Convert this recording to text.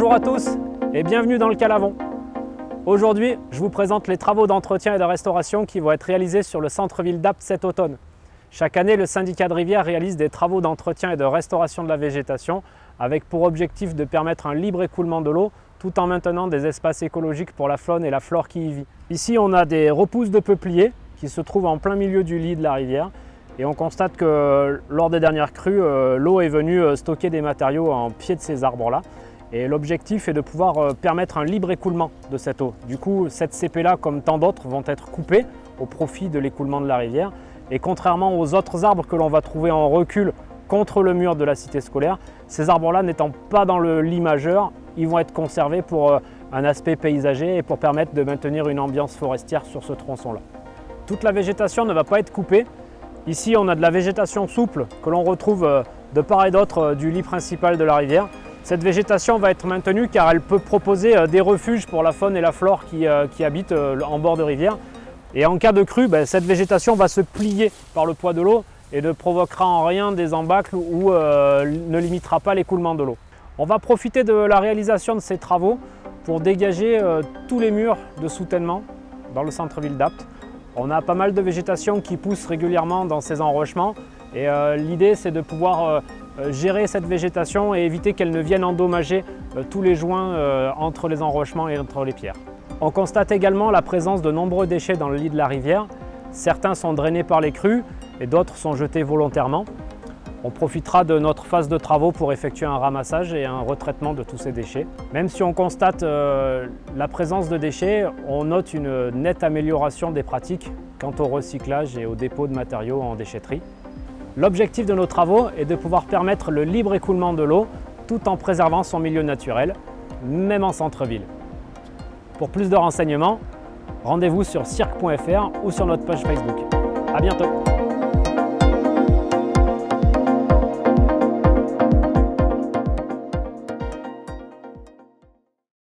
Bonjour à tous et bienvenue dans le Calavon. Aujourd'hui, je vous présente les travaux d'entretien et de restauration qui vont être réalisés sur le centre-ville d'Apt cet automne. Chaque année, le syndicat de rivière réalise des travaux d'entretien et de restauration de la végétation avec pour objectif de permettre un libre écoulement de l'eau tout en maintenant des espaces écologiques pour la faune et la flore qui y vit. Ici, on a des repousses de peupliers qui se trouvent en plein milieu du lit de la rivière et on constate que lors des dernières crues, l'eau est venue stocker des matériaux en pied de ces arbres-là. Et l'objectif est de pouvoir permettre un libre écoulement de cette eau. Du coup, cette cépée-là, comme tant d'autres, vont être coupées au profit de l'écoulement de la rivière. Et contrairement aux autres arbres que l'on va trouver en recul contre le mur de la cité scolaire, ces arbres-là n'étant pas dans le lit majeur, ils vont être conservés pour un aspect paysager et pour permettre de maintenir une ambiance forestière sur ce tronçon-là. Toute la végétation ne va pas être coupée. Ici, on a de la végétation souple que l'on retrouve de part et d'autre du lit principal de la rivière. Cette végétation va être maintenue car elle peut proposer des refuges pour la faune et la flore qui habitent en bord de rivière. Et en cas de crue, cette végétation va se plier par le poids de l'eau et ne provoquera en rien des embâcles ou ne limitera pas l'écoulement de l'eau. On va profiter de la réalisation de ces travaux pour dégager tous les murs de soutènement dans le centre-ville d'Apt. On a pas mal de végétation qui pousse régulièrement dans ces enrochements et l'idée c'est de pouvoir gérer cette végétation et éviter qu'elle ne vienne endommager tous les joints entre les enrochements et entre les pierres. On constate également la présence de nombreux déchets dans le lit de la rivière. Certains sont drainés par les crues et d'autres sont jetés volontairement. On profitera de notre phase de travaux pour effectuer un ramassage et un retraitement de tous ces déchets. Même si on constate la présence de déchets, on note une nette amélioration des pratiques quant au recyclage et au dépôt de matériaux en déchetterie. L'objectif de nos travaux est de pouvoir permettre le libre écoulement de l'eau tout en préservant son milieu naturel, même en centre-ville. Pour plus de renseignements, rendez-vous sur cirque.fr ou sur notre page Facebook. À bientôt!